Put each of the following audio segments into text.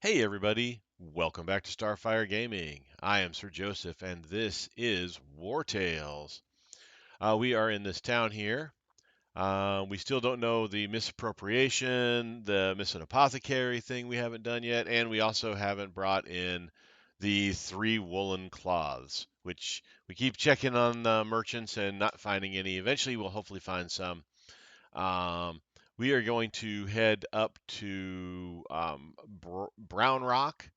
Hey everybody, welcome back to Starfyre Gaming. I am Sir Joseph and this is Wartales. We are in this town here. We still don't know the misappropriation, the missing apothecary thing we haven't done yet, and we also haven't brought in the 3 woolen cloths, which we keep checking on the merchants and not finding any. Eventually we'll hopefully find some. Um, we are going to head up to Brown Rock,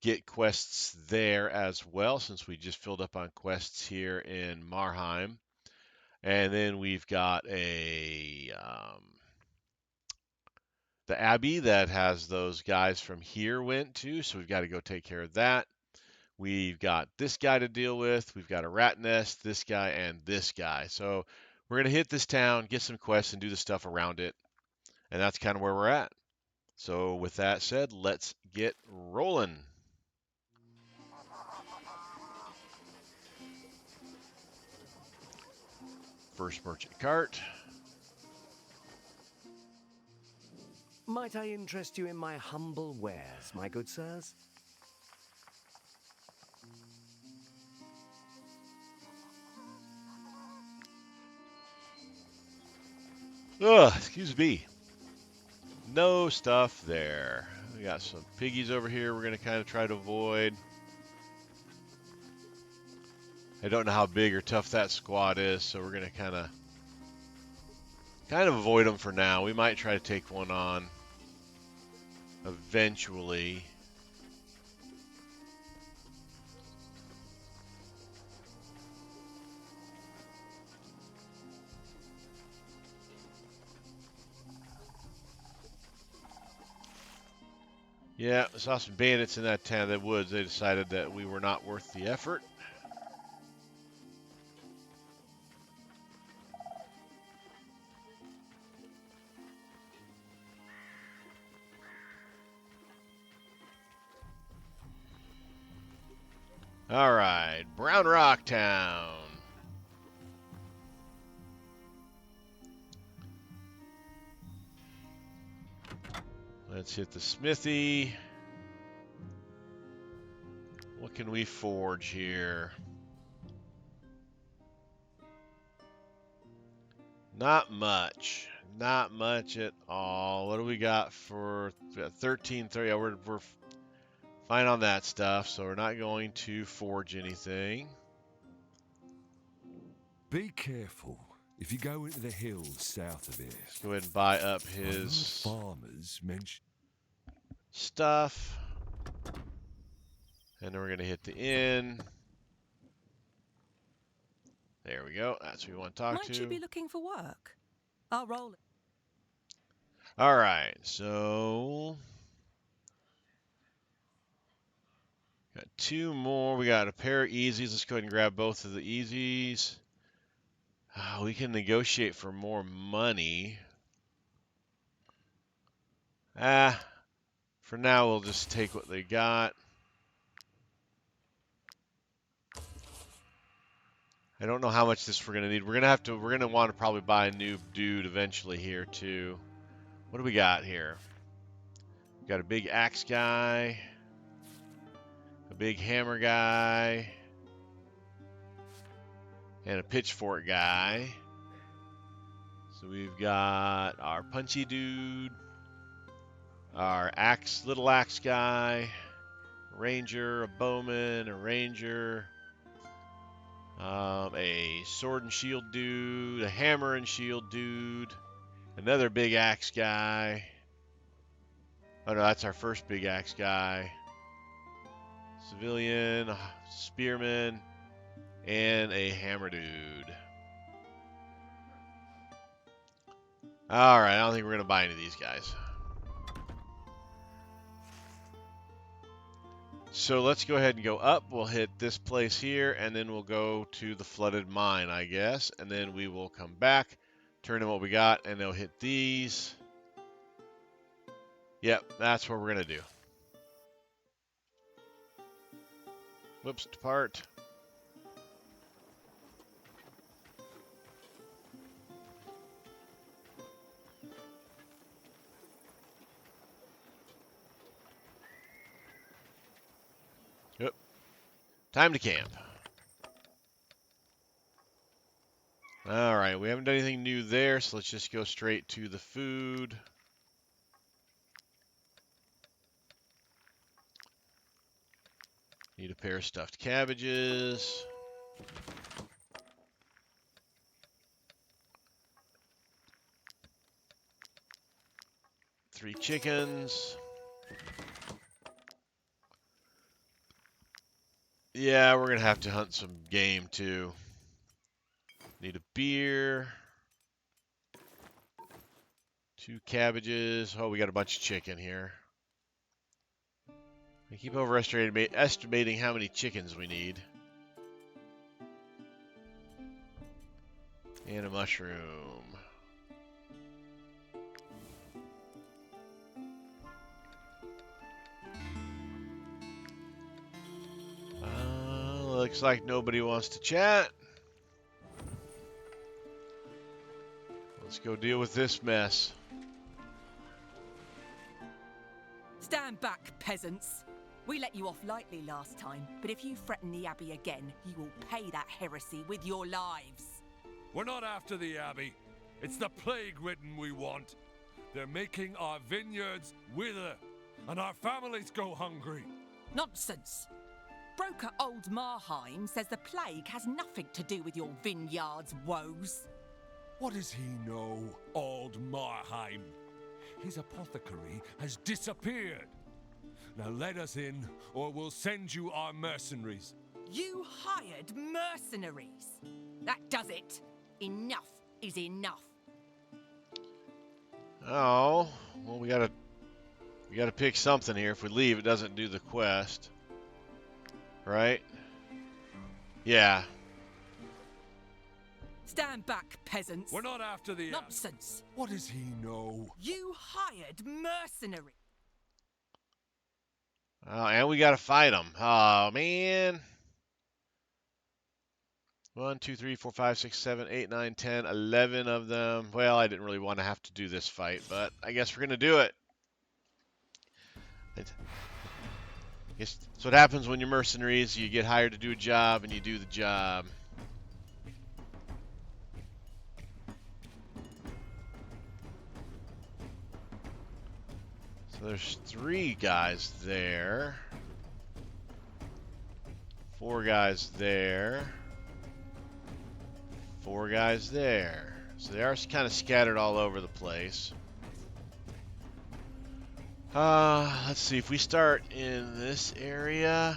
get quests there as well, since we just filled up on quests here in Marheim. And then we've got the abbey that has those guys from here went to, so we've got to go take care of that. We've got this guy to deal with. We've got a rat nest, this guy, and this guy. So we're going to hit this town, get some quests, and do the stuff around it. And that's kind of where we're at. So with that said, let's get rolling. First merchant cart. Might I interest you in my humble wares, my good sirs? Ugh, excuse me. No stuff there. We got some piggies over here we're going to kind of try to avoid. I don't know how big or tough that squad is, so we're going to kind of avoid them for now. We might try to take one on eventually. Yeah, I saw some bandits in that town of the woods. They decided that we were not worth the effort. All right, Brown Rock Town. Let's hit the smithy. What can we forge here? Not much. Not much at all. What do we got for 1330? Yeah, we're fine on that stuff, so we're not going to forge anything. Be careful if you go into the hills south of here. Let's go ahead and buy up I've heard his farmers mention. stuff. And then we're going to hit the inn. There we go. That's who we want to talk Might you to. be looking for work? I'll roll it. All right, so got 2 more. We got a pair of easies. Let's go ahead and grab both of the easies. We can negotiate for more money. For now, we'll just take what they got. I don't know how much this we're gonna need. We're gonna want to probably buy a new dude eventually here too. What do we got here? We got a big axe guy, a big hammer guy, and a pitchfork guy. So we've got our punchy dude, our little axe guy, ranger, a bowman, a ranger, a sword and shield dude, a hammer and shield dude, another big axe guy. Oh no, that's our first big axe guy. Civilian, spearman, and a hammer dude. Alright, I don't think we're going to buy any of these guys. So let's go ahead and go up. We'll hit this place here, and then we'll go to the flooded mine, I guess. And then we will come back, turn in what we got, and they'll hit these. Yep, that's what we're going to do. Whoops, depart. Time to camp. Alright, we haven't done anything new there, so let's just go straight to the food. Need a pair of stuffed cabbages. Three chickens. Yeah, we're going to have to hunt some game too. Need a beer. 2 cabbages. Oh, we got a bunch of chicken here. I keep overestimating how many chickens we need. And a mushroom. Looks like nobody wants to chat. Let's go deal with this mess. Stand back, peasants. We let you off lightly last time, but if you threaten the abbey again, you will pay that heresy with your lives. We're not after the abbey. It's the plague-ridden we want. They're making our vineyards wither, and our families go hungry. Nonsense. Broker Old Marheim says the plague has nothing to do with your vineyard's woes. What does he know, Old Marheim? His apothecary has disappeared. Now let us in, or we'll send you our mercenaries. You hired mercenaries. That does it. Enough is enough. Oh, well, we gotta pick something here. If we leave, it doesn't do the quest, right? Yeah. Stand back, peasants. We're not after the Nonsense. What does he know? You hired mercenaries. Oh, and we gotta fight them. Oh man. 1, 2, 3, 4, 5, 6, 7, 8, 9, 10, 11 of them. Well, I didn't really want to have to do this fight, but I guess we're gonna do it. It's what happens when you're mercenaries. You get hired to do a job, and you do the job. So there's 3 guys there. 4 guys there. 4 guys there. So they are kind of scattered all over the place. Let's see, if we start in this area.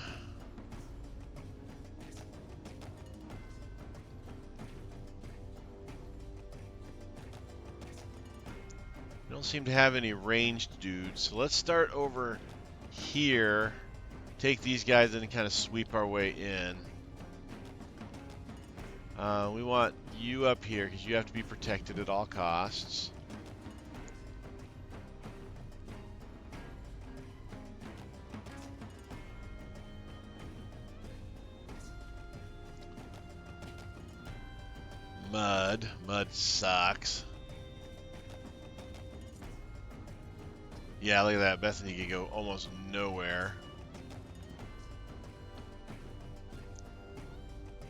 We don't seem to have any ranged dudes. So let's start over here. Take these guys and kind of sweep our way in. We want you up here because you have to be protected at all costs. Mud. Mud sucks. Yeah, look at that. Bethany can go almost nowhere.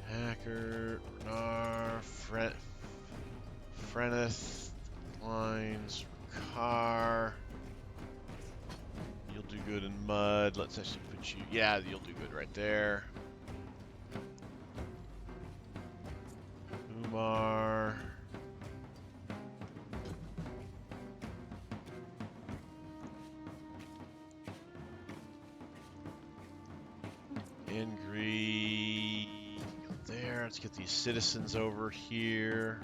Hacker, Nar, Freneth, Lines, Car. You'll do good in mud. Let's actually put you. Yeah, you'll do good right there. Umar. Ingrid. There. Let's get these citizens over here.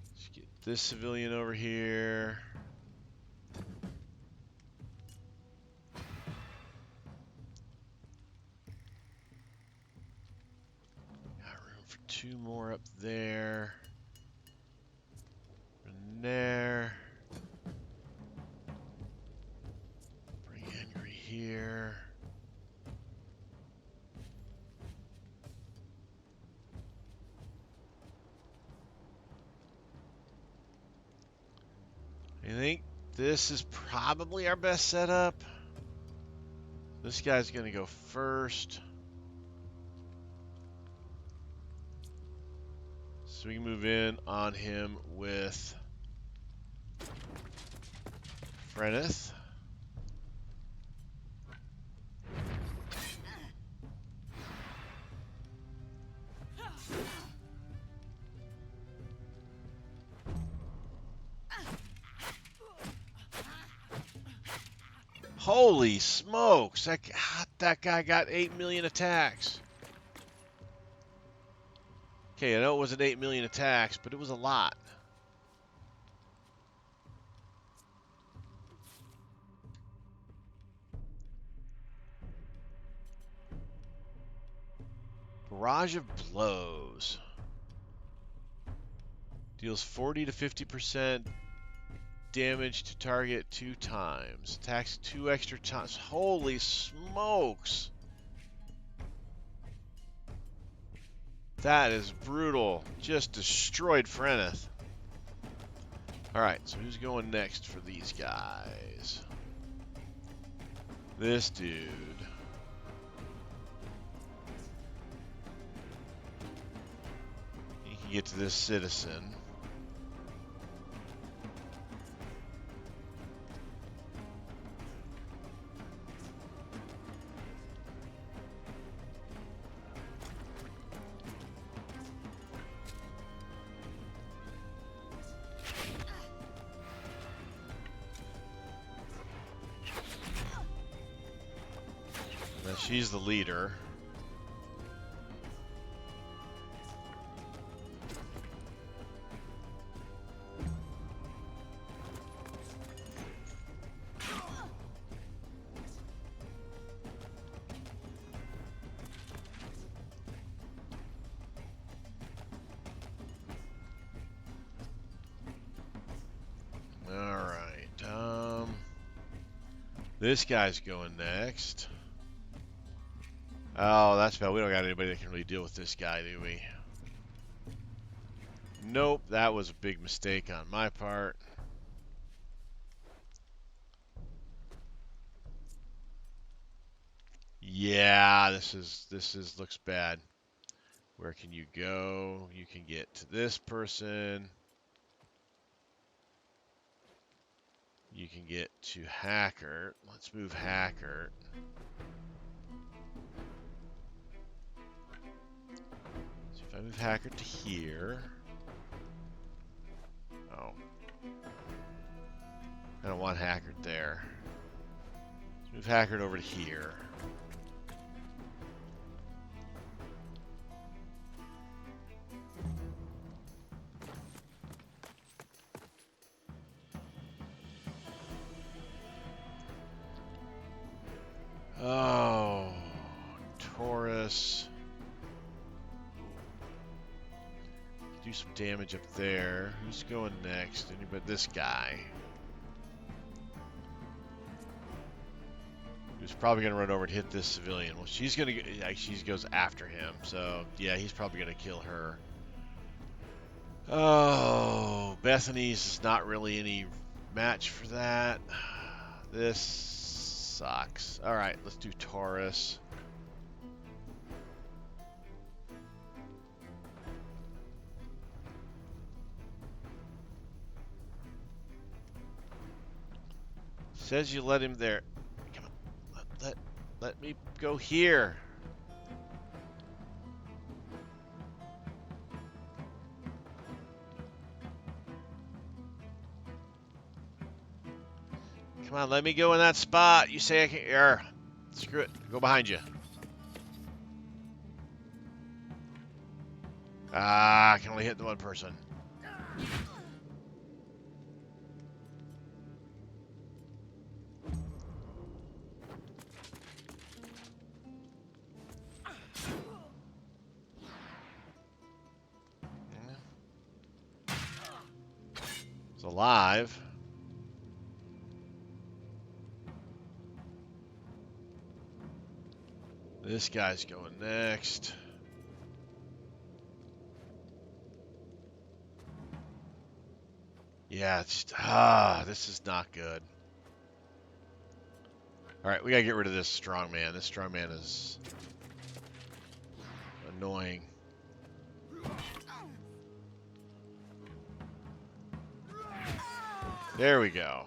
Let's get this civilian over here. Got room for 2 more up there. And there. Bring Angry here. think this is probably our best setup. This guy's going to go first. So we can move in on him with Freneth. Holy smokes! That guy got 8 million attacks. Okay, I know it wasn't 8 million attacks, but it was a lot. Barrage of blows. Deals 40 to 50% damage to target 2 times. Attacks 2 extra times. Holy smokes! That is brutal. Just destroyed Freneth. Alright, so who's going next for these guys? This dude. He can get to this citizen. Now she's the leader. This guy's going next. Oh, that's bad. We don't got anybody that can really deal with this guy, do we? Nope, that was a big mistake on my part. Yeah, this is looks bad. Where can you go? You can get to this person. You can get to Hacker. Let's move Hacker. So if I move Hacker to here. Oh. I don't want Hacker there. Let's move Hacker over to here. Oh, Taurus. Do some damage up there. Who's going next? Anybody? This guy. Who's probably going to run over and hit this civilian. Well, she's going to. She goes after him. So, yeah, he's probably going to kill her. Oh, Bethany's is not really any match for that. This sucks. All right, let's do Taurus. Says you let him there. Come on, let me go here. Come on, let me go in that spot. You say I can. Screw it. Go behind you. Ah, I can only hit the one person. It's alive. This guy's going next. Yeah, this is not good. All right, we gotta get rid of this strongman. This strongman is annoying. There we go.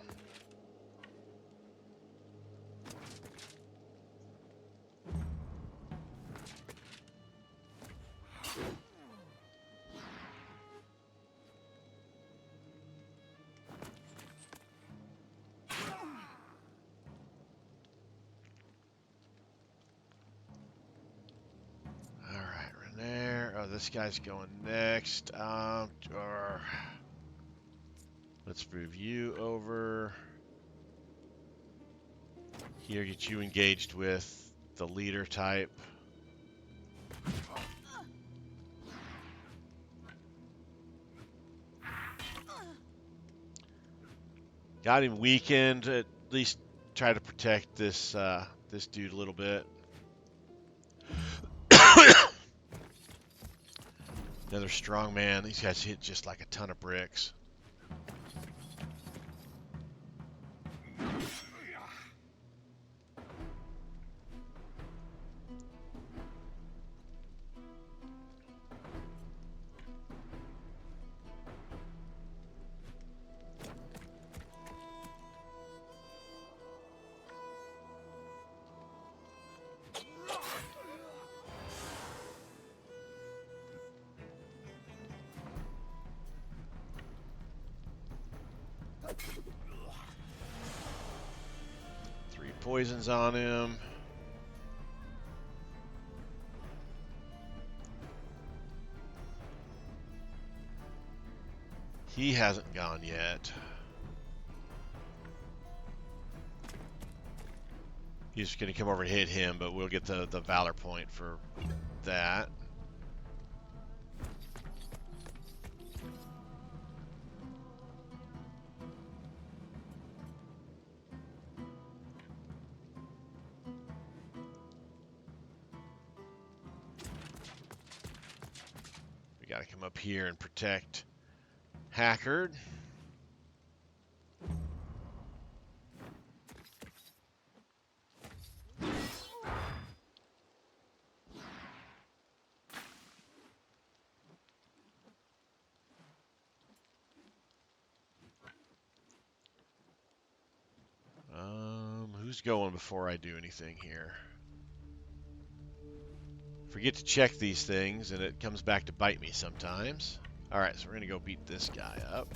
All right, right there. Oh, this guy's going next. Let's move you over here. Get you engaged with the leader type. Got him weakened. At least try to protect this this dude a little bit. Another strong man. These guys hit just like a ton of bricks. Three poisons on him. He hasn't gone yet. He's going to come over and hit him, but we'll get the Valor point for that. We got to come up here and protect Hackard. Who's going before I do anything here? Forget to check these things, and it comes back to bite me sometimes. All right, so we're gonna go beat this guy up.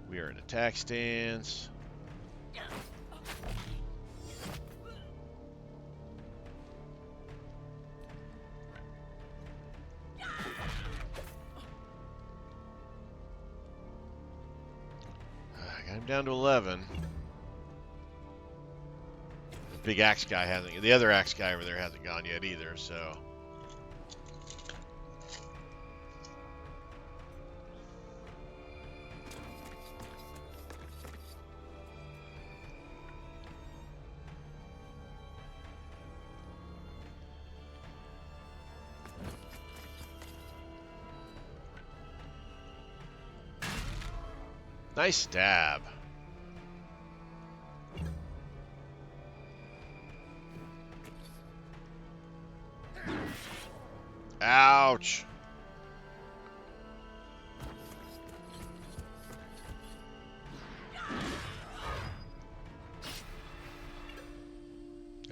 We are in attack stance. I got him down to 11. The big axe guy hasn't. The other axe guy over there hasn't gone yet either. So. Nice stab. Ouch.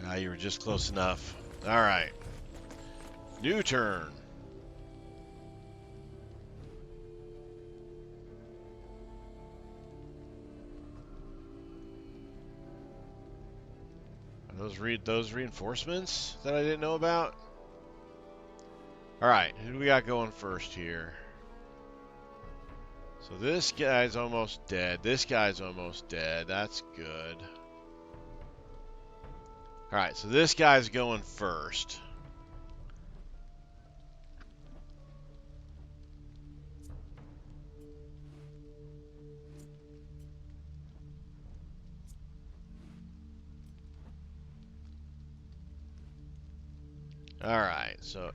Ah, you were just close enough. All right. New turn. Those reinforcements that I didn't know about? All right, who do we got going first here? So this guy's almost dead. This guy's almost dead. That's good. All right, so this guy's going first. All right, so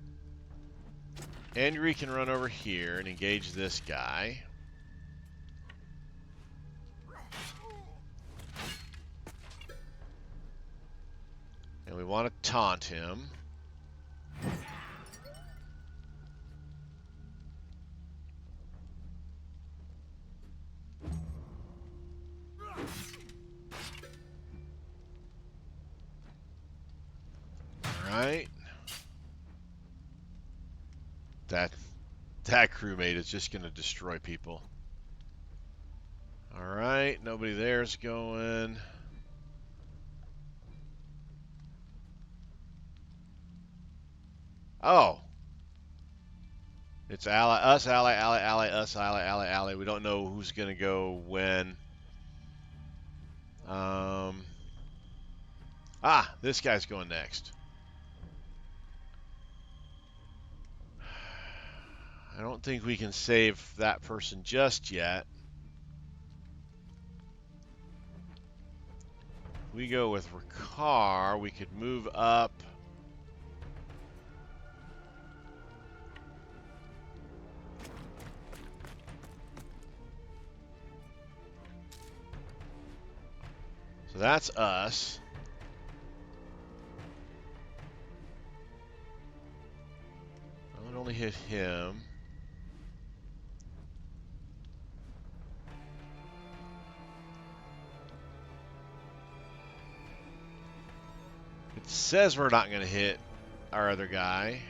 Henry can run over here and engage this guy. And we want to taunt him. Alright. That crewmate is just going to destroy people. Alright, nobody there's going. Oh. It's ally, us, ally, us, ally. We don't know who's going to go when. This guy's going next. I don't think we can save that person just yet. We go with Ricard. We could move up. So that's us. I would only hit him. It says we're not going to hit our other guy.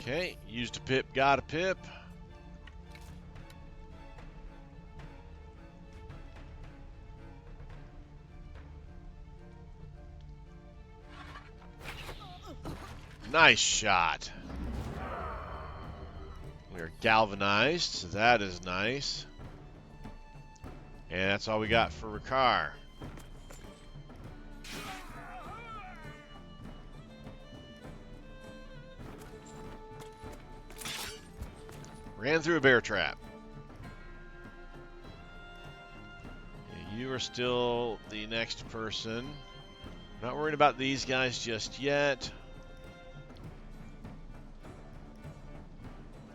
Okay, used a pip, got a pip. Nice shot. We are galvanized, so that is nice. And that's all we got for Ricard. Ran through a bear trap. Yeah, you are still the next person. Not worried about these guys just yet.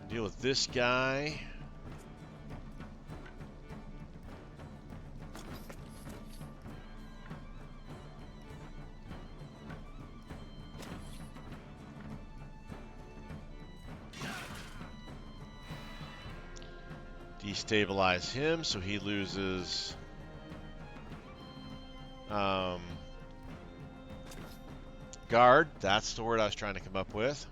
Deal with this guy. Destabilize him so he loses guard. That's the word I was trying to come up with.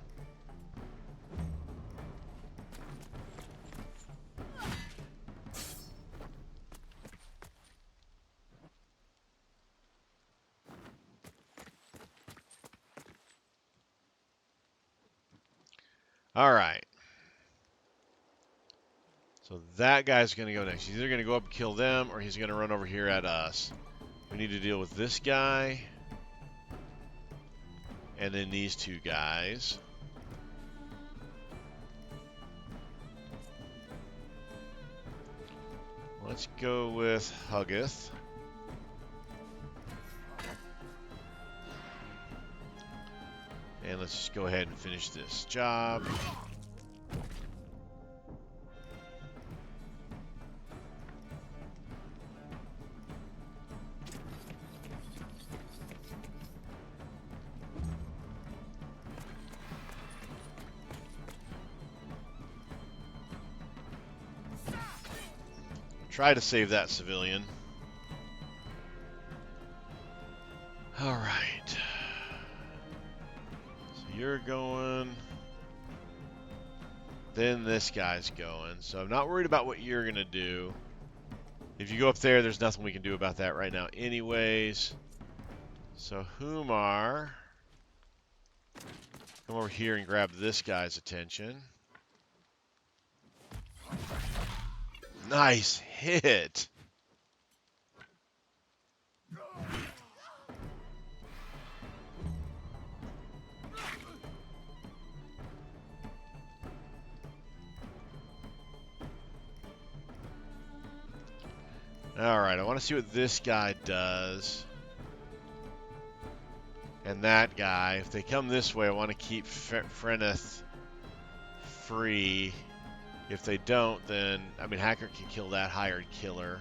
All right. So that guy's going to go next. He's either going to go up and kill them, or he's going to run over here at us. We need to deal with this guy. And then these two guys. Let's go with Huggith. And let's just go ahead and finish this job. Try to save that civilian. All right. So you're going. Then this guy's going. So I'm not worried about what you're going to do. If you go up there, there's nothing we can do about that right now anyways. So Humar, come over here and grab this guy's attention. Nice hit. Alright, I want to see what this guy does. And that guy. If they come this way, I want to keep Freneth free. If they don't, then, I mean, Hacker can kill that hired killer.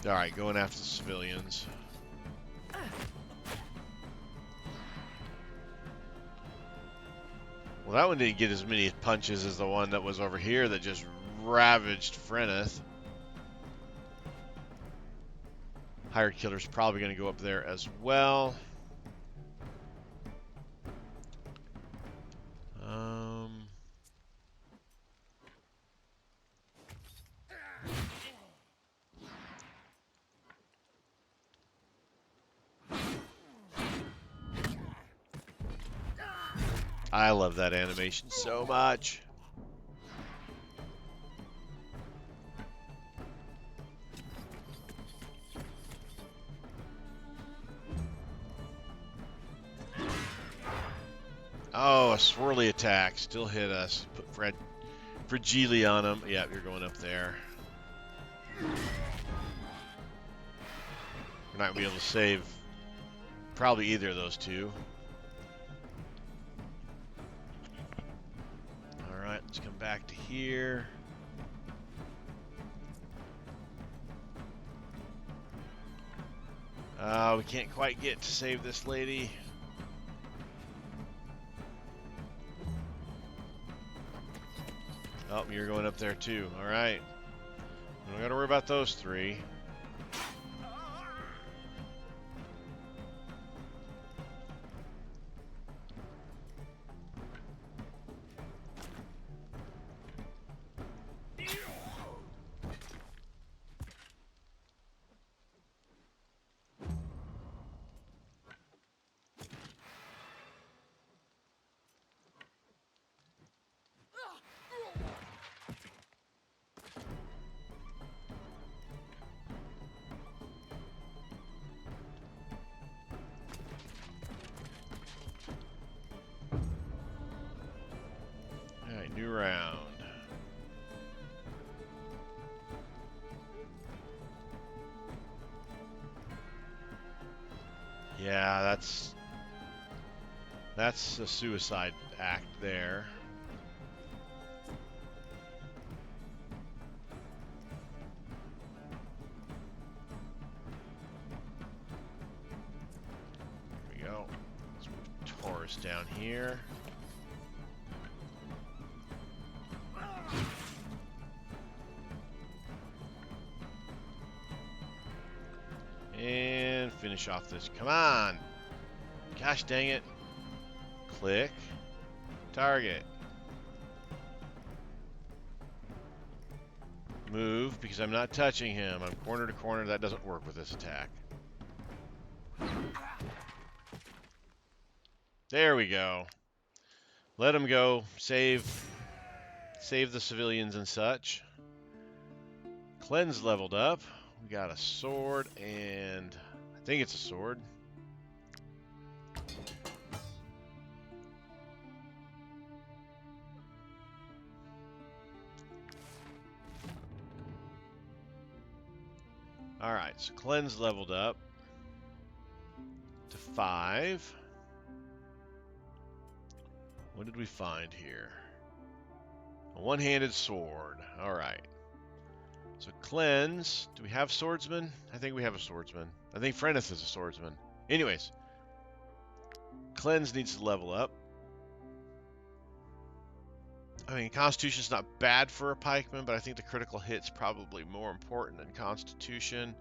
Alright, going after the civilians. Well, that one didn't get as many punches as the one that was over here that just ravaged Freneth. Hired killer's probably going to go up there as well. I love that animation so much. Oh, a swirly attack. Still hit us. Put Fragile on him. Yep, you're going up there. We're not going to be able to save probably either of those two. Alright, let's come back to here. We can't quite get to save this lady. Oh, you're going up there too. Alright. We don't got to worry about those three. New round. Yeah, that's a suicide act there. There we go. Let's move Taurus down here. And finish off this. Come on. Gosh dang it. Click. Target. Move, because I'm not touching him. I'm corner to corner. That doesn't work with this attack. There we go. Let him go. Save the civilians and such. Cleanse leveled up. We got a sword, and I think it's a sword. Alright, so Cleanse leveled up to 5. What did we find here? A one-handed sword. Alright. So Cleanse. Do we have swordsman? I think we have a swordsman. I think Freneth is a swordsman. Anyways. Cleanse needs to level up. I mean, Constitution's not bad for a pikeman, but I think the critical hit's probably more important than Constitution.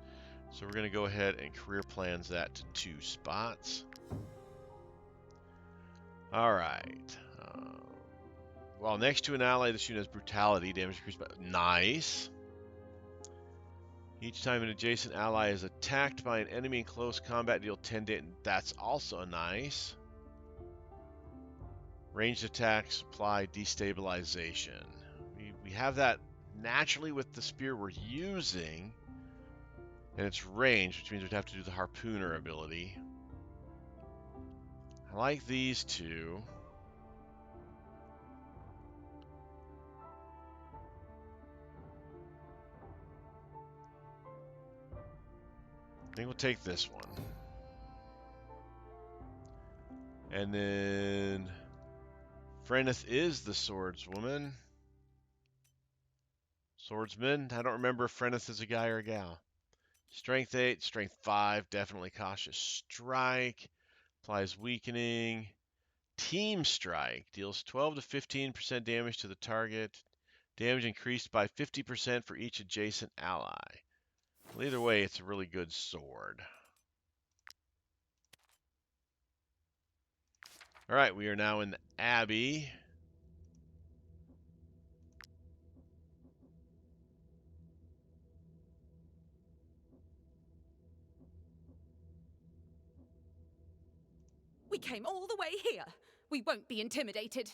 So we're going to go ahead and career plans that to 2 spots. Alright. While next to an ally, this unit has brutality. Damage increased by... Nice. Each time an adjacent ally is attacked by an enemy in close combat, deal 10 damage. That's also nice. Ranged attacks apply destabilization. We have that naturally with the spear we're using, and it's ranged, which means we'd have to do the harpooner ability. I like these two. I think we'll take this one. And then Frenneth is the swordswoman. Swordsman. I don't remember if Frenneth is a guy or a gal. Strength 8, Strength 5, definitely Cautious Strike. Applies Weakening. Team Strike deals 12 to 15% damage to the target. Damage increased by 50% for each adjacent ally. Well, either way, it's a really good sword. All right, we are now in the Abbey. We came all the way here. We won't be intimidated.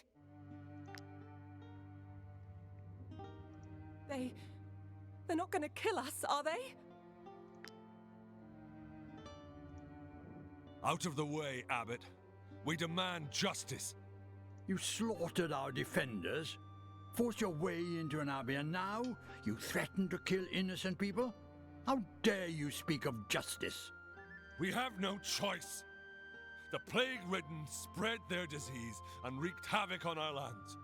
They're not going to kill us, are they? Out of the way, Abbot. We demand justice. You slaughtered our defenders, forced your way into an abbey, and now you threaten to kill innocent people? How dare you speak of justice? We have no choice. The plague-ridden spread their disease and wreaked havoc on our lands.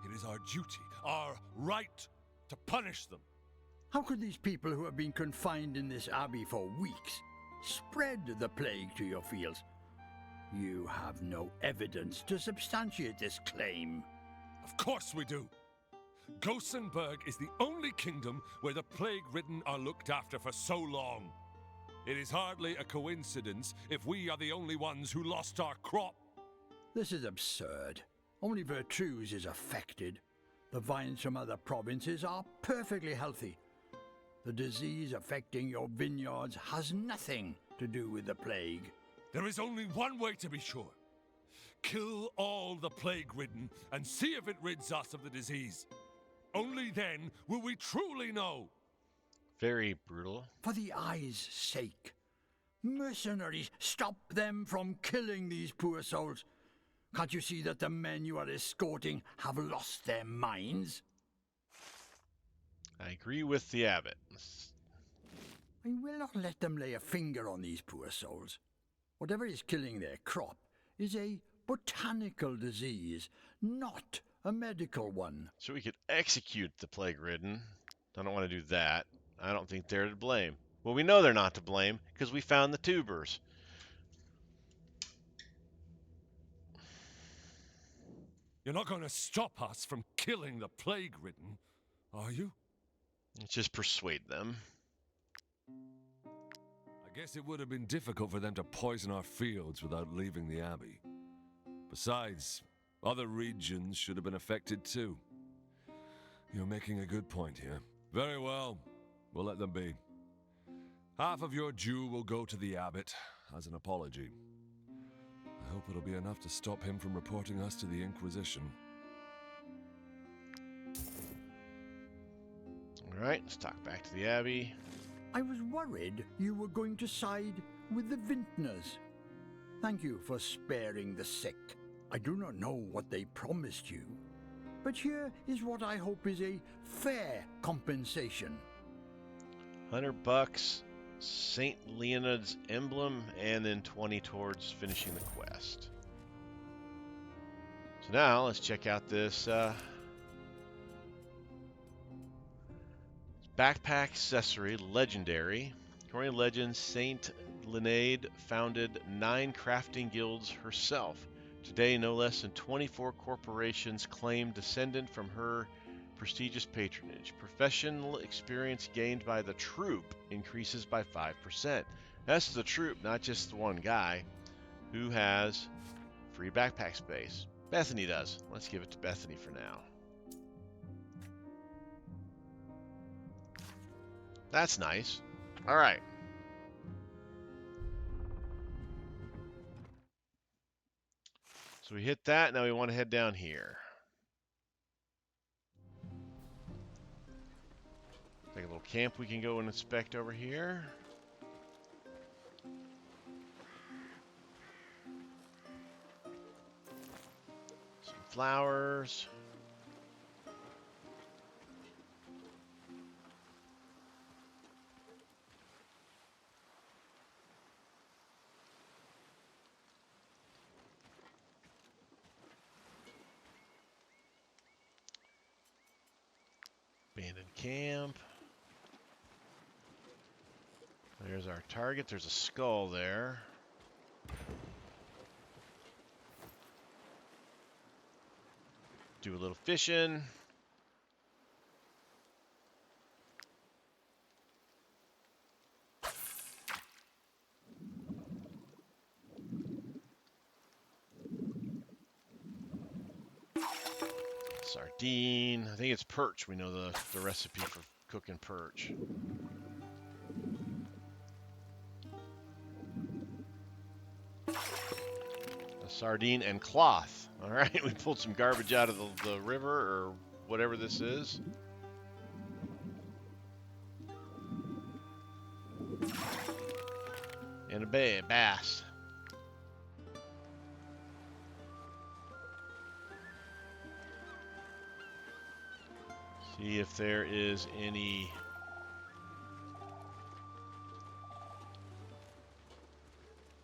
It is our duty, our right, to punish them. How could these people who have been confined in this abbey for weeks spread the plague to your fields? You have no evidence to substantiate this claim. Of course we do. Gothenburg is the only kingdom where the plague-ridden are looked after for so long. It is hardly a coincidence if we are the only ones who lost our crop. This is absurd. Only Vertruse is affected. The vines from other provinces are perfectly healthy. The disease affecting your vineyards has nothing to do with the plague. There is only one way to be sure. Kill all the plague-ridden and see if it rids us of the disease. Only then will we truly know. Very brutal. For the eye's sake. Mercenaries, stop them from killing these poor souls. Can't you see that the men you are escorting have lost their minds? I agree with the abbot. I will not let them lay a finger on these poor souls. Whatever is killing their crop is a botanical disease, not a medical one. So we could execute the plague-ridden. I don't want to do that. I don't think they're to blame. Well, we know they're not to blame because we found the tubers. You're not going to stop us from killing the plague-ridden, are you? Let's just persuade them. I guess it would have been difficult for them to poison our fields without leaving the abbey. Besides, other regions should have been affected too. You're making a good point here. Very well. We'll let them be. Half of your due will go to the abbot as an apology. I hope it'll be enough to stop him from reporting us to the Inquisition. All right, let's talk back to the abbey. I was worried you were going to side with the vintners. Thank you for sparing the sick. I do not know what they promised you, but here is what I hope is a fair compensation. $100, St. Leonard's emblem, and then 20 towards finishing the quest. So now let's check out this backpack accessory, legendary. According to legend, St. Leonard founded 9 crafting guilds herself. Today, no less than 24 corporations claim descendant from her prestigious patronage. Professional experience gained by the troop increases by 5%. That's the troop, not just the one guy who has free backpack space. Bethany does. Let's give it to Bethany for now. That's nice. All right. So we hit that. Now we want to head down here. Like a little camp we can go and inspect over here. Some flowers. Abandoned camp. There's our target. There's a skull there. Do a little fishing. Sardine. I think it's perch. We know the recipe for cooking perch. A sardine and cloth. All right, we pulled some garbage out of the river or whatever this is. And a bass. See if there is any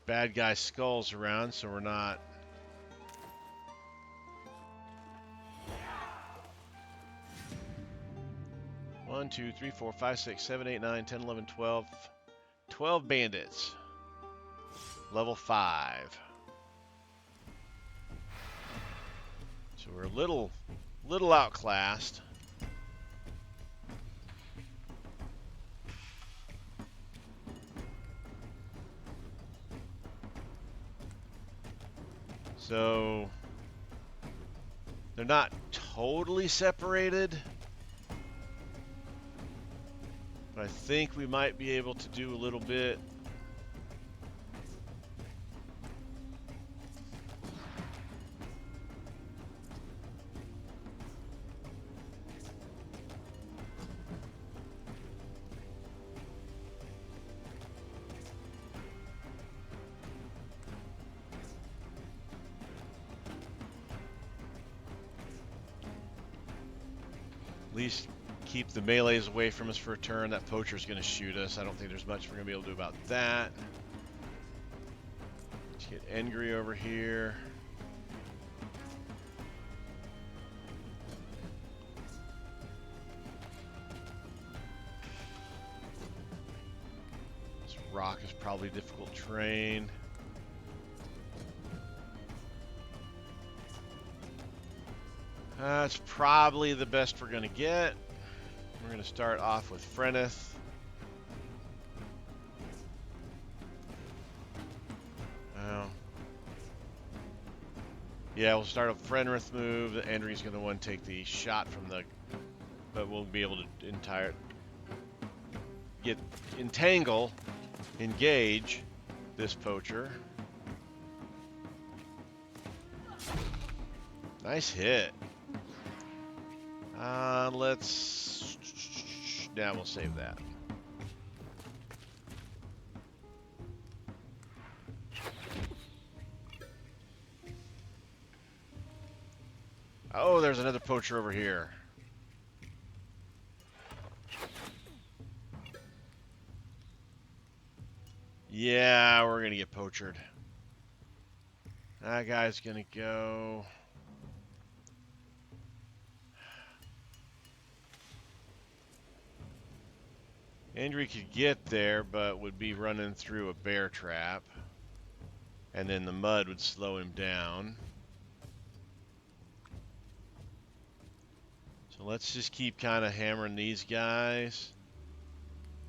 bad guy skulls around, so we're not. One, two, three, four, 5, 6, 7, 8, 9, 10, 11, 12. 12 bandits. Level 5. So we're a little outclassed. So they're not totally separated, but I think we might be able to do a little bit. At least keep the melees away from us for a turn. That poacher's going to shoot us. I don't think there's much we're going to be able to do about that. Let's get angry over here. This rock is probably difficult terrain. That's probably the best we're going to get. We're going to start off with Freneth. Yeah, we'll start a Freneth move. Andrew's going to want to take the shot from the... But we'll be able to engage this poacher. Nice hit. Now we'll save that. Oh, there's another poacher over here. Yeah, we're gonna get poachered. That guy's gonna go. Andrew could get there, but would be running through a bear trap. And then the mud would slow him down. So let's just keep kind of hammering these guys.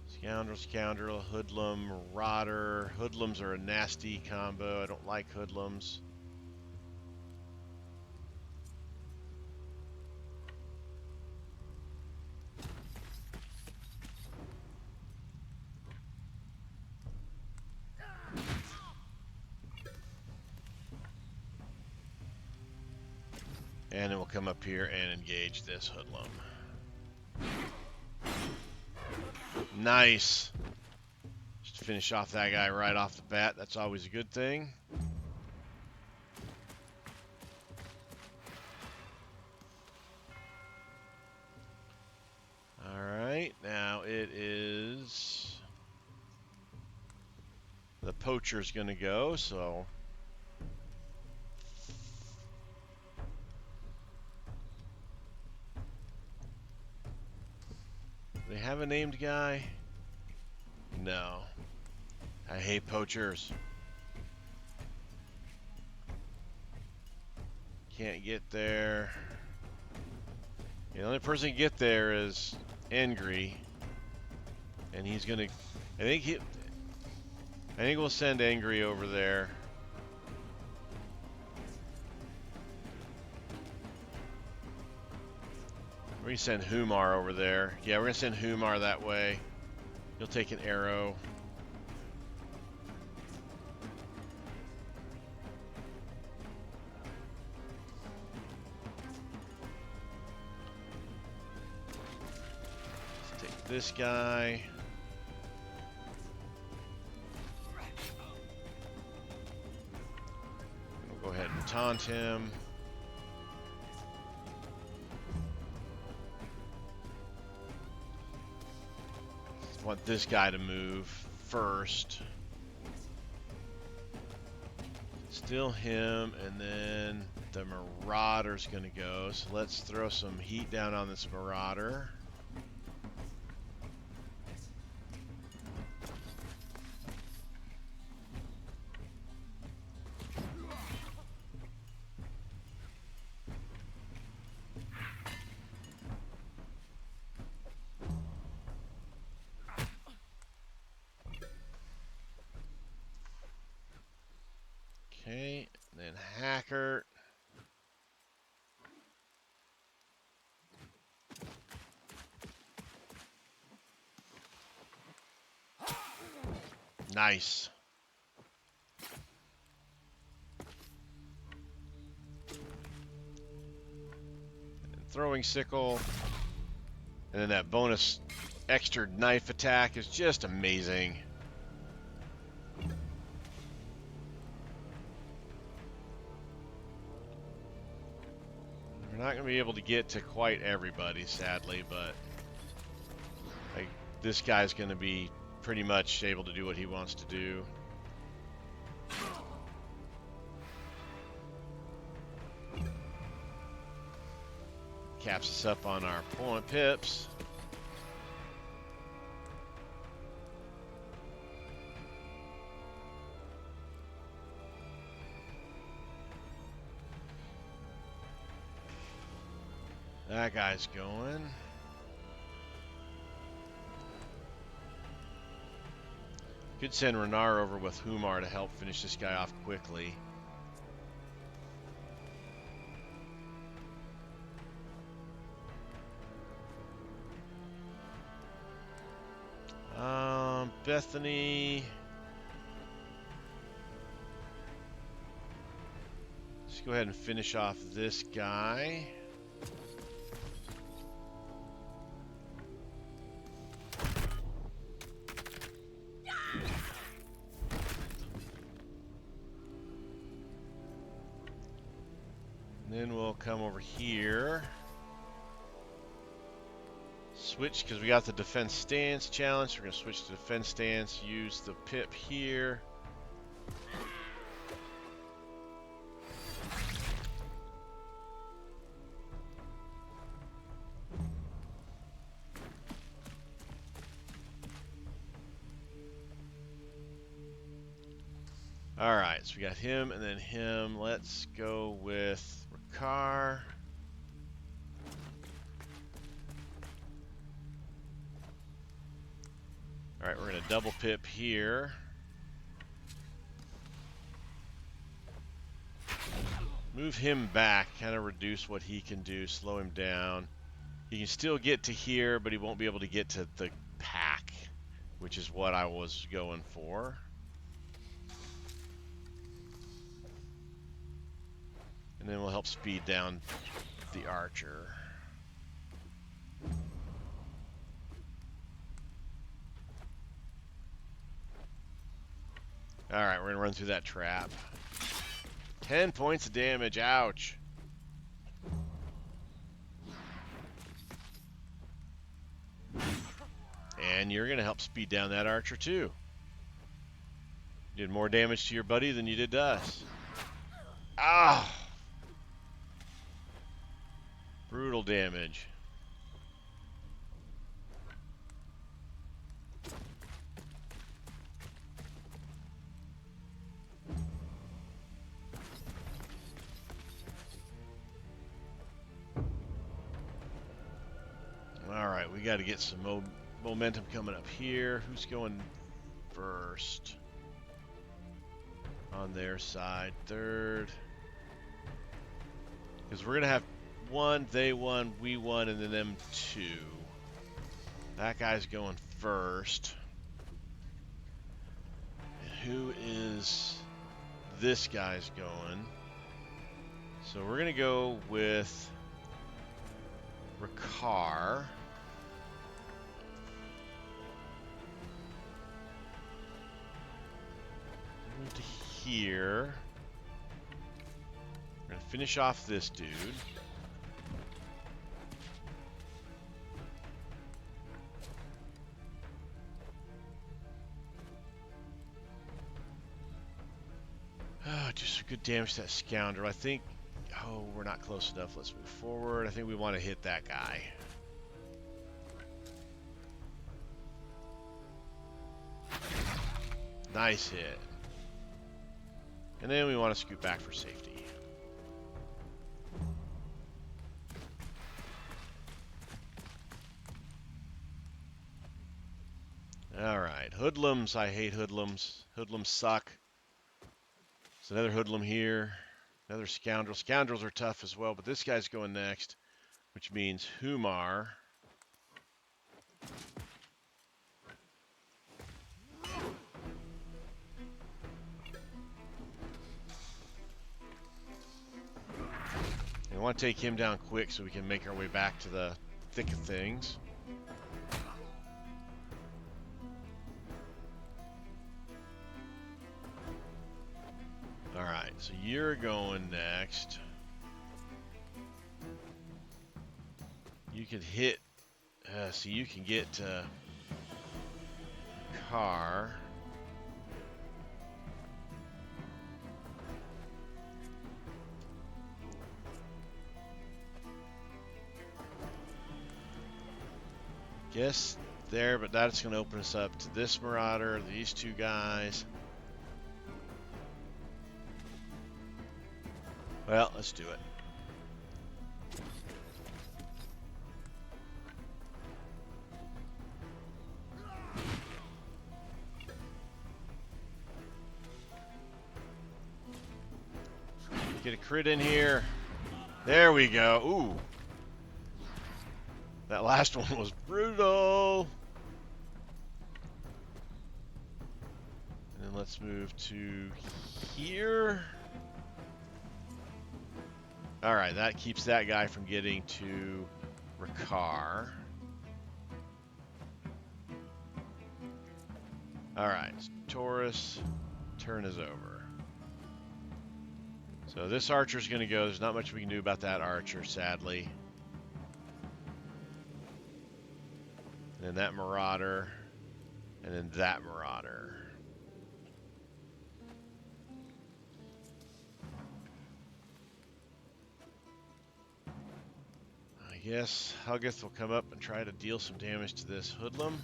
Scoundrel, hoodlum, rotter. Hoodlums are a nasty combo. I don't like hoodlums. And then we'll come up here and engage this hoodlum. Nice. Just finish off that guy right off the bat. That's always a good thing. Alright, now it is... the poacher's going to go, so... they have a named guy? No. I hate poachers. Can't get there. The only person who can get there is Angry. And he's gonna... I think we'll send Angry over there. We're gonna send Humar over there. Yeah, we're gonna send Humar that way. He'll take an arrow. Let's take this guy. We'll go ahead and taunt him. Want this guy to move first. Still him, and then the Marauder's gonna go. So let's throw some heat down on this Marauder. Okay, then Hacker. Nice. And throwing sickle. And then that bonus extra knife attack is just amazing. We're not going to be able to get to quite everybody, sadly, but like, this guy's going to be pretty much able to do what he wants to do. Caps us up on our point pips. That guy's going. Could send Renar over with Humar to help finish this guy off quickly. Bethany. Let's go ahead and finish off this guy. Then we'll come over here. Switch, because we got the defense stance challenge. We're going to switch to defense stance. Use the pip here. Alright, so we got him and then him. Let's go with Ricard. Alright, we're going to double pip here. Move him back, kind of reduce what he can do, slow him down. He can still get to here, but he won't be able to get to the pack, which is what I was going for. And then we'll help speed down the archer. Alright, we're going to run through that trap. 10 points of damage. Ouch. And you're going to help speed down that archer too. You did more damage to your buddy than you did to us. Ah! Brutal damage. Alright, we got to get some momentum coming up here. Who's going first? On their side. Third. Because we're going to have one, they won, we won, and then them two. That guy's going first. And who is this guy's going? So we're going to go with Ricard. Move to here. We're going to finish off this dude. Oh, do some good damage to that scoundrel. I think... Oh, we're not close enough. Let's move forward. I think we want to hit that guy. Nice hit. And then we want to scoot back for safety. Alright, hoodlums. I hate hoodlums. Hoodlums suck. There's another hoodlum here. Another scoundrel. Scoundrels are tough as well, but this guy's going next, which means Humar. We want to take him down quick so we can make our way back to the thick of things. Alright, so you're going next. You can hit, so you can get car. Guess there, but that's going to open us up to this marauder, these two guys. Well, let's do it. Get a crit in here. There we go. Ooh. That last one was brutal. And then let's move to here. Alright, that keeps that guy from getting to Ricard. Alright, Taurus, turn is over. So this archer's going to go. There's not much we can do about that archer, sadly. And then that marauder. And then that marauder. I guess Helgeth will come up and try to deal some damage to this hoodlum.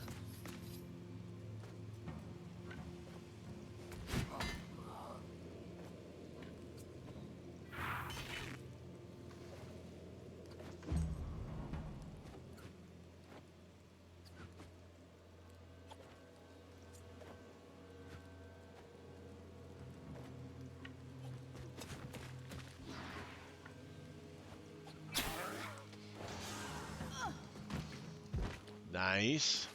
Nice.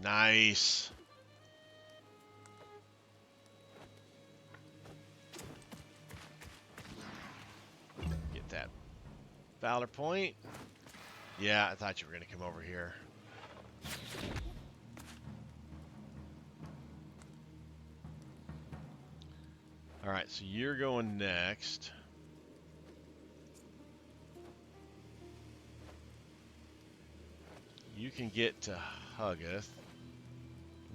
Nice. Get that valor point. Yeah, I thought you were going to come over here. All right, so you're going next. You can get to Huggeth.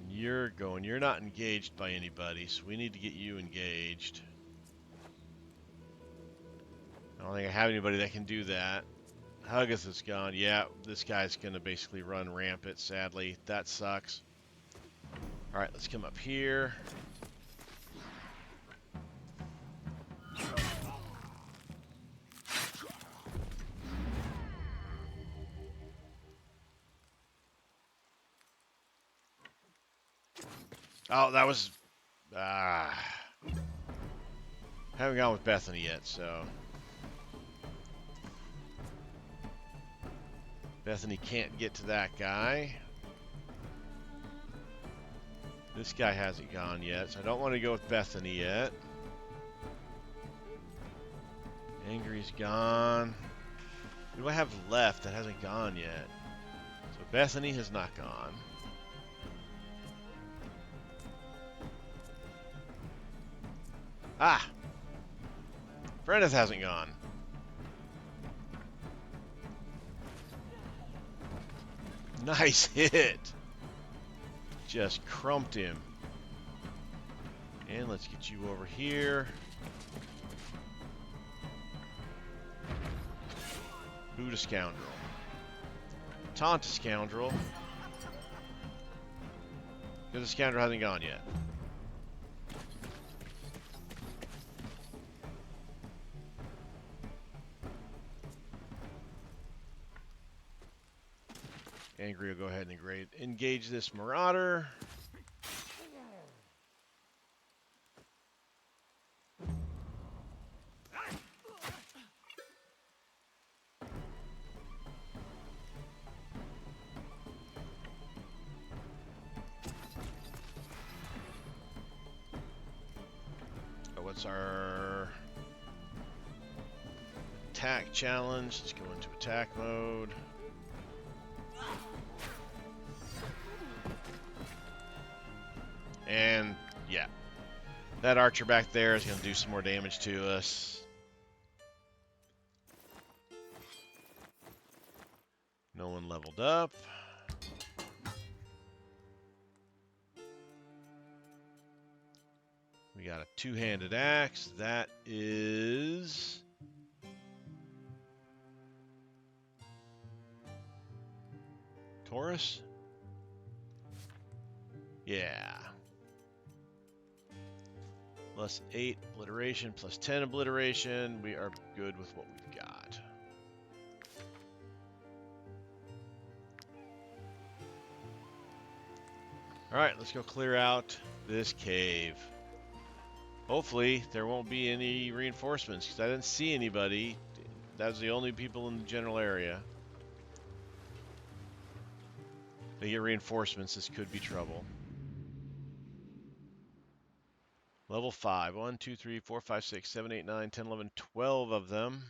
You're going. You're not engaged by anybody, so we need to get you engaged. I don't think I have anybody that can do that. Huggeth is gone. Yeah, this guy's going to basically run rampant, sadly. That sucks. All right, let's come up here. Oh, that was... haven't gone with Bethany yet, so... Bethany can't get to that guy. This guy hasn't gone yet, so I don't want to go with Bethany yet. Angry's gone. Who do I have left that hasn't gone yet? So Bethany has not gone. Ah! Brenneth hasn't gone. Nice hit! Just crumped him. And let's get you over here. Boot a scoundrel. Taunt a scoundrel. Because the scoundrel hasn't gone yet. Angry will go ahead and engage this marauder. What's our attack challenge? Let's go into attack mode. And yeah, that archer back there is going to do some more damage to us. No one leveled up. We got a two-handed axe. That is... Taurus? Yeah. Plus 8 obliteration, plus 10 obliteration. We are good with what we've got. Alright, let's go clear out this cave. Hopefully, there won't be any reinforcements, because I didn't see anybody. That was the only people in the general area. If they get reinforcements, this could be trouble. Level 5. 1, 2, 3, 4, 5, 6, 7, 8, 9, 10, 11, 12 of them.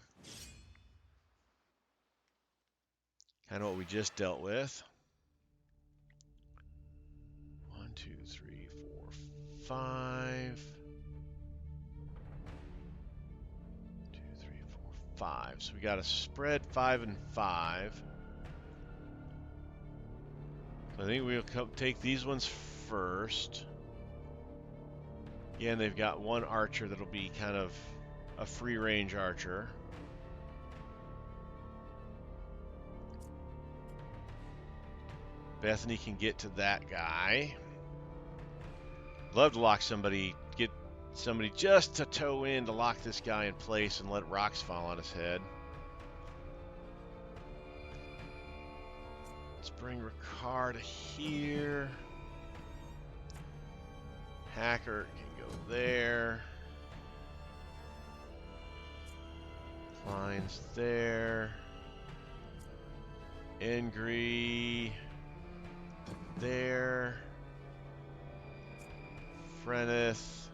Kind of what we just dealt with. 1, 2, 3, 4, 5. 2, 3, 4, 5. So we got to spread 5 and 5. So I think we'll take these ones first. Again, they've got one archer that'll be kind of a free range archer. Bethany can get to that guy. Love to lock somebody, get somebody just to tow in to lock this guy in place and let rocks fall on his head. Let's bring Ricard here. Hacker can go there. Klein's there. Angry there. Freneth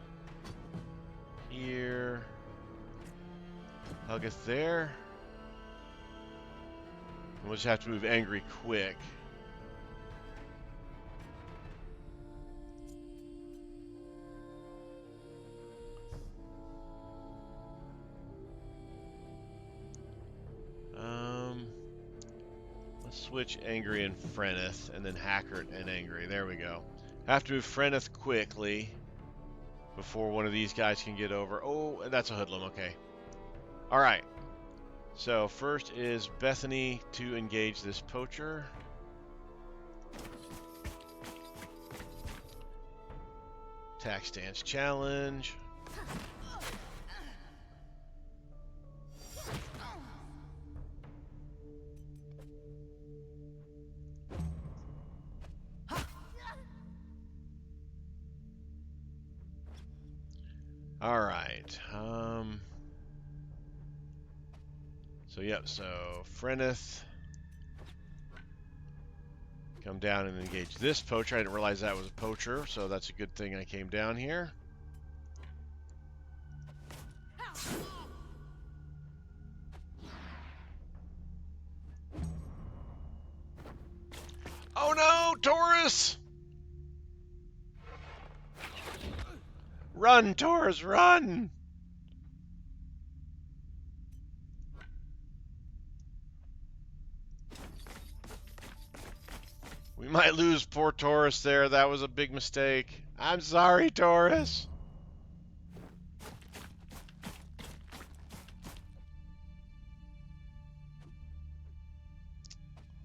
here. Huggeth there. We'll just have to move angry quick. Let's switch angry and Freneth, and then Hackert and angry. There we go. Have to move Freneth quickly before one of these guys can get over. Oh, that's a hoodlum. Okay. All right. So first is Bethany to engage this poacher. Attack stance challenge. All right. So Freneth, come down and engage this poacher. I didn't realize that was a poacher, so that's a good thing I came down here. Oh no, Taurus! Run, Taurus, run! We might lose poor Taurus there. That was a big mistake. I'm sorry, Taurus.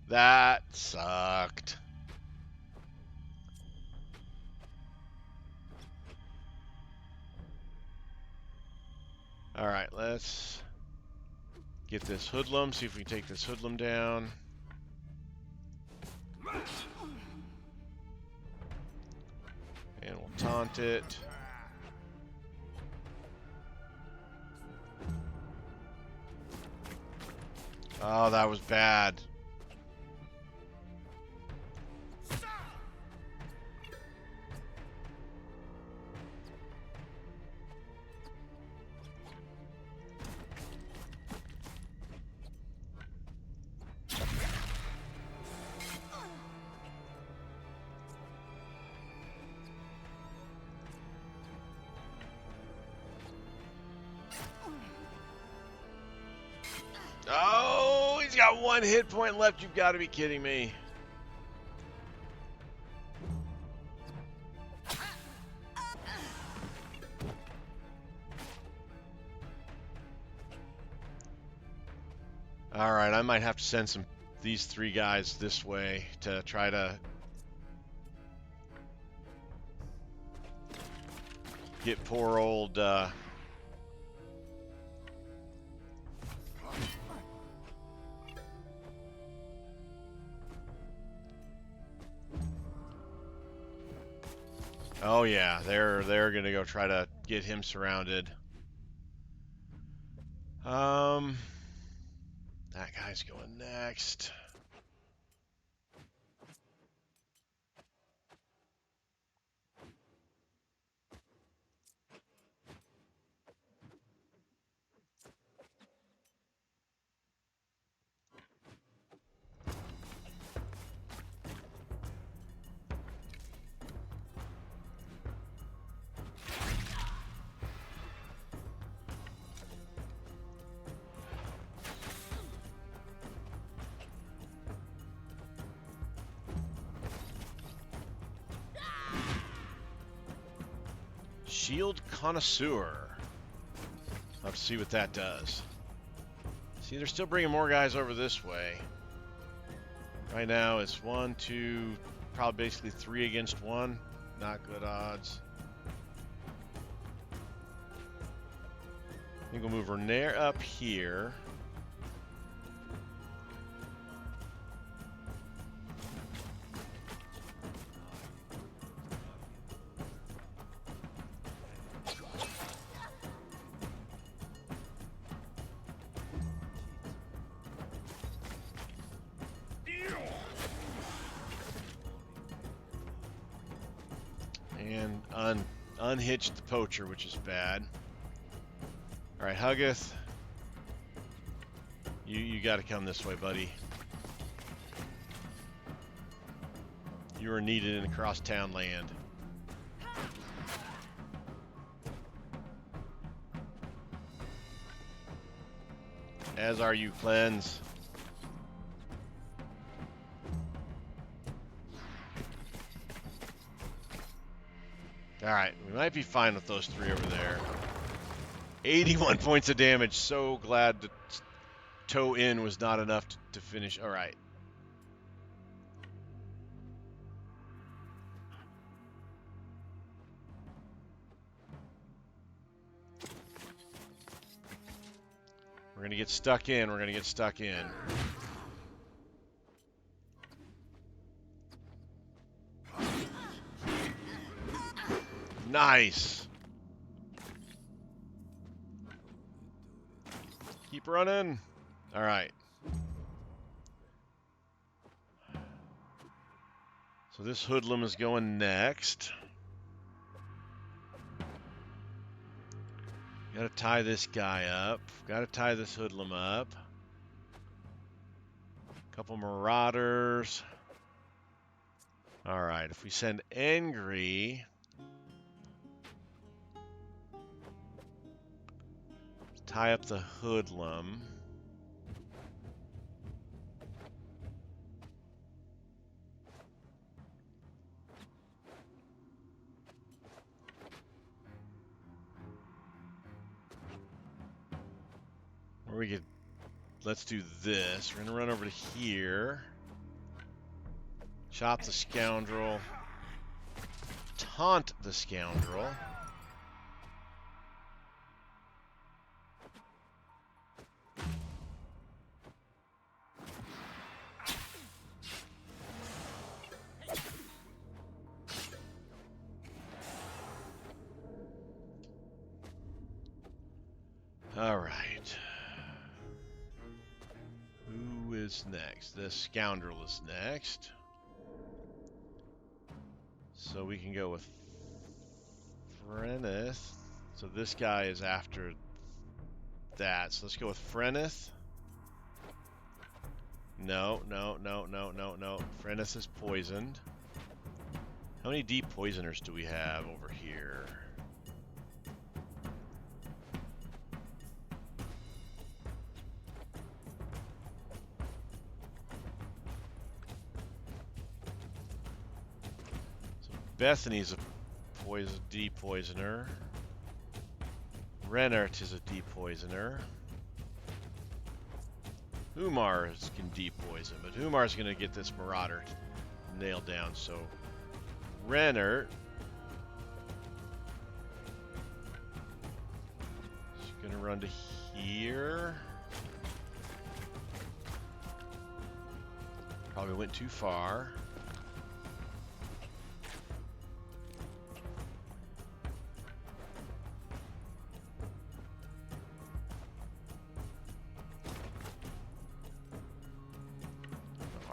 That sucked. All right, let's get this hoodlum, see if we can take this hoodlum down. And we'll taunt it. Oh, that was bad. Oh, he's got one hit point left. You've got to be kidding me. All right, I might have to send these three guys this way to try to get poor old oh yeah, they're gonna go try to get him surrounded. That guy's going next. Shield Connoisseur. I'll have to see what that does. See, they're still bringing more guys over this way. Right now, it's 1, 2, probably basically 3 against 1. Not good odds. I think we'll move Renair up here. And unhitched the poacher, which is bad. All right, Huggeth, you got to come this way, buddy. You are needed in crosstown land. As are you, Cleanse. Alright, we might be fine with those three over there. 81 points of damage. So glad that toe in was not enough to finish. Alright. We're going to get stuck in. We're going to get stuck in. Nice. Keep running. All right. So this hoodlum is going next. Got to tie this guy up. Got to tie this hoodlum up. Couple marauders. All right. If we send Angry, tie up the hoodlum. Or we could, let's do this. We're gonna run over to here. Chop the scoundrel. Taunt the scoundrel. All right. Who is next? The scoundrel is next. So we can go with Freneth. So this guy is after that. So let's go with Freneth. No. Freneth is poisoned. How many deep poisoners do we have over here? Bethany's a deep poisoner. Renart is a deep poisoner. Umar can deep poison, but Umar's going to get this marauder nailed down. So Renart is going to run to here. Probably went too far.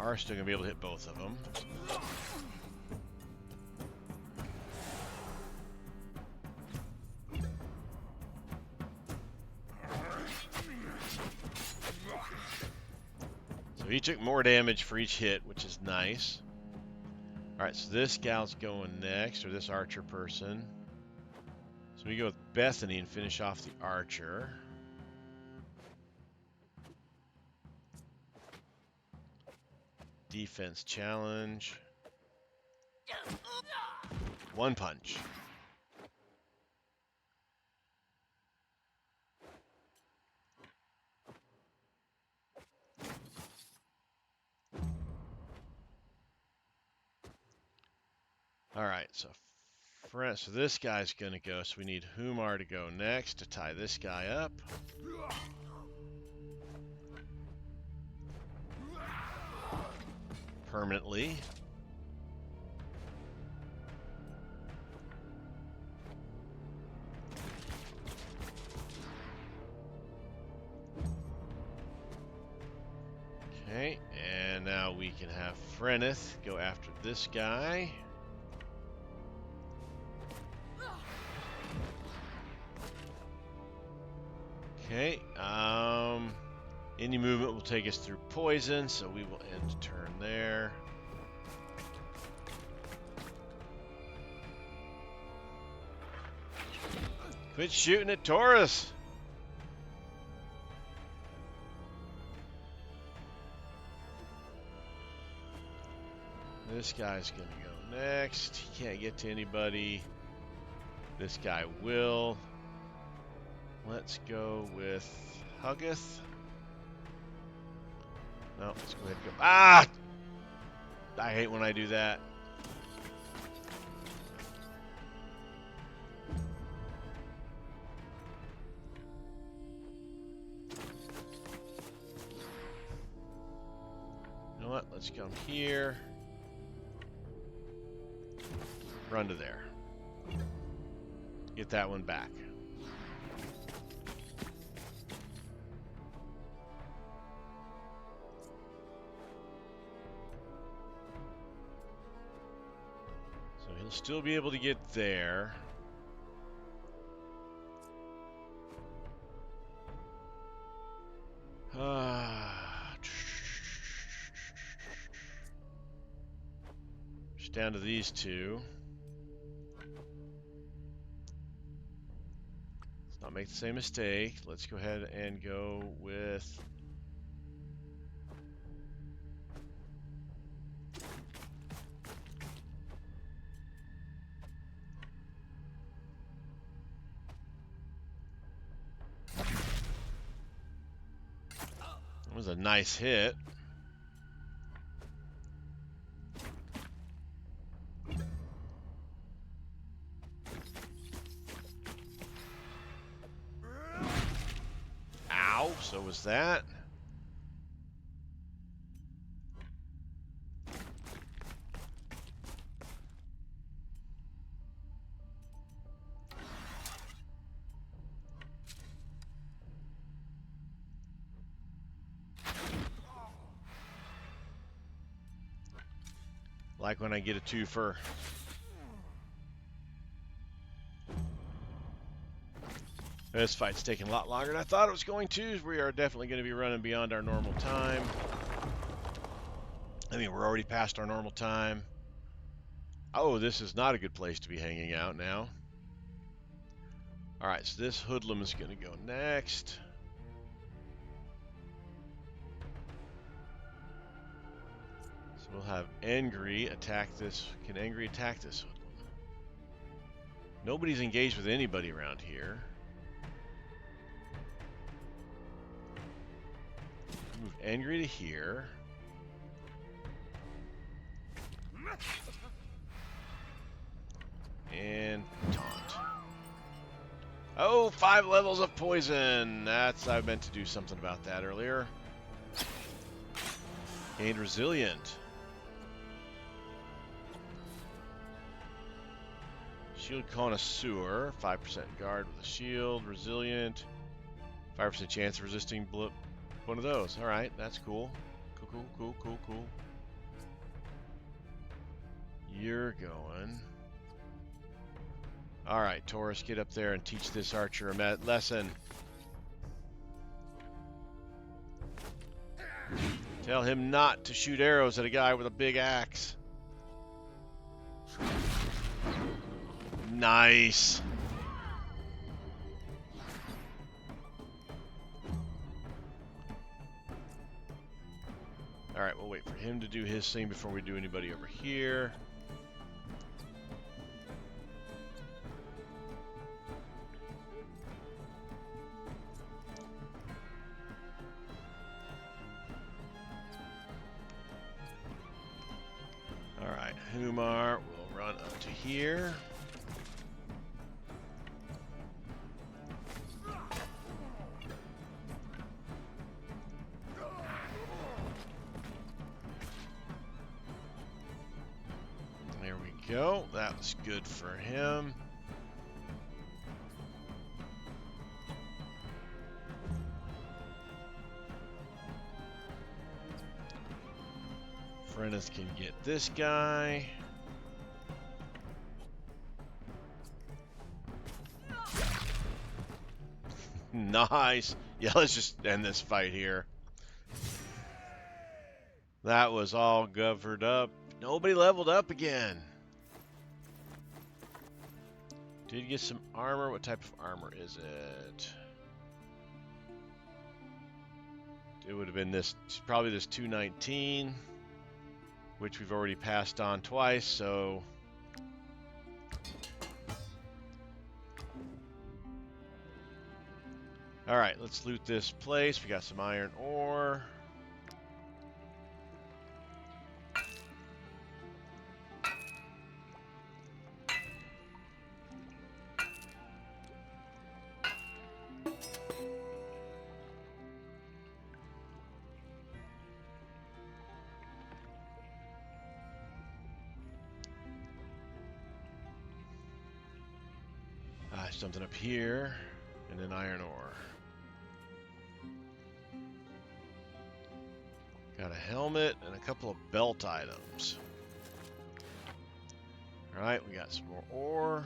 Are still gonna be able to hit both of them. So he took more damage for each hit, which is nice. Alright, so this gal's going next, or this archer person. So we go with Bethany and finish off the archer. Defense challenge. One punch. All right, so this guy's gonna go. So we need Humar to go next to tie this guy up. Permanently. Okay, and now we can have Freneth go after this guy. Okay, any movement will take us through poison, so we will end turn there. Quit shooting at Taurus. This guy's going to go next. He can't get to anybody. This guy will. Let's go with Huggeth. No, let's go ahead and go. Ah! I hate when I do that. You know what? Let's come here. Run to there. Get that one back. So he'll still be able to get there. Just down to these two. Let's not make the same mistake. Let's go ahead and go with... That was a nice hit. Ow, so was that. Like when I get a twofer. This fight's taking a lot longer than I thought it was going to. We are definitely going to be running beyond our normal time. I mean, we're already past our normal time. Oh, this is not a good place to be hanging out now. Alright, so this hoodlum is going to go next. So we'll have Angry attack this. Can Angry attack this hoodlum? Nobody's engaged with anybody around here. Move Angry to here. And taunt. Oh, 5 levels of poison. I meant to do something about that earlier. Gained resilient. Shield connoisseur. 5% guard with a shield. Resilient. 5% chance of resisting blip. One of those. Alright, that's cool. Cool. You're going. Alright, Taurus, get up there and teach this archer a lesson. Tell him not to shoot arrows at a guy with a big axe. Nice. Alright, we'll wait for him to do his thing before we do anybody over here. Alright, Humar will run up to here. There we go. That was good for him. Frennis can get this guy. Nice. Yeah, let's just end this fight here. That was all covered up. Nobody leveled up again. Did get some armor. What type of armor is it? It would have been this, probably this 219, which we've already passed on twice, so... Alright, let's loot this place. We got some iron ore. Something up here, and then iron ore. Got a helmet and a couple of belt items. Alright, we got some more ore.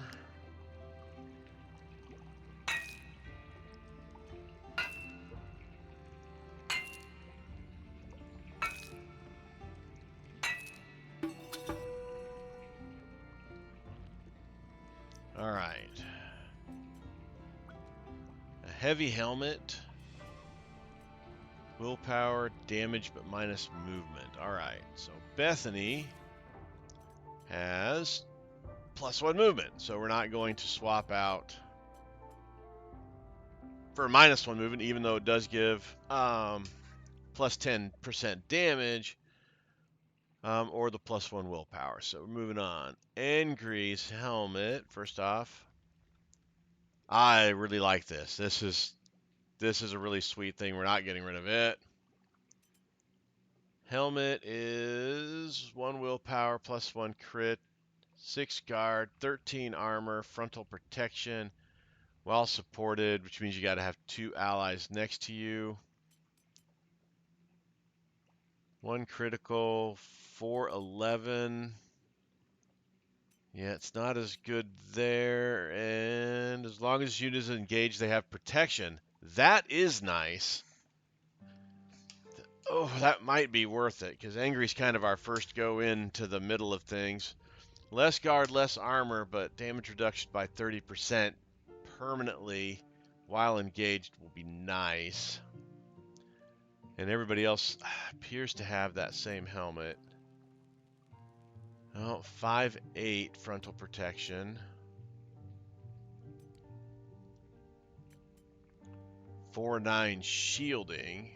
Alright. Heavy helmet, willpower, damage, but minus movement. All right, so Bethany has +1 movement, so we're not going to swap out for -1 movement, even though it does give plus 10% damage, or the +1 willpower. So we're moving on. Angry's helmet, first off. I really like this. This is a really sweet thing. We're not getting rid of it. Helmet is 1 willpower, +1 crit, 6 guard, 13 armor, frontal protection, while supported, which means you got to have 2 allies next to you. 1 critical, 411. Yeah, it's not as good there. And as long as units engaged, they have protection. That is nice. Oh, that might be worth it, because Angry's kind of our first go into the middle of things. Less guard, less armor, but damage reduction by 30% permanently while engaged will be nice. And everybody else appears to have that same helmet. Oh, 5/8 frontal protection. 4/9 shielding.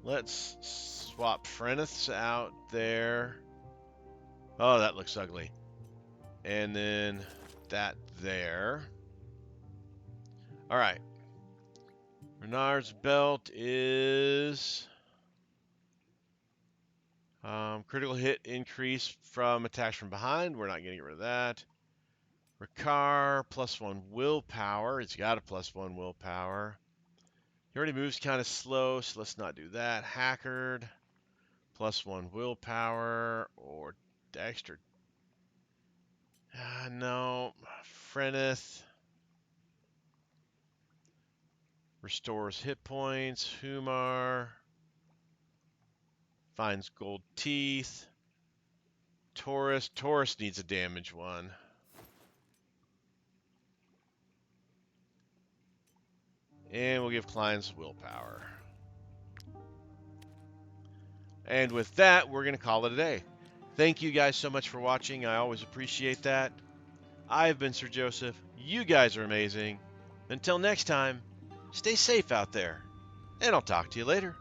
Let's swap Freneth's out there. Oh, that looks ugly. And then that there. All right. Renard's belt is critical hit increase from attacks from behind. We're not getting rid of that. Ricard, +1 willpower. It's got a +1 willpower. He already moves kind of slow, so let's not do that. Hackard, +1 willpower, or Dexter. No. Freneth. Restores hit points. Humar. Finds gold teeth. Taurus. Taurus needs a damage one. And we'll give Klein's willpower. And with that, we're going to call it a day. Thank you guys so much for watching. I always appreciate that. I've been Sir Joseph. You guys are amazing. Until next time, stay safe out there. And I'll talk to you later.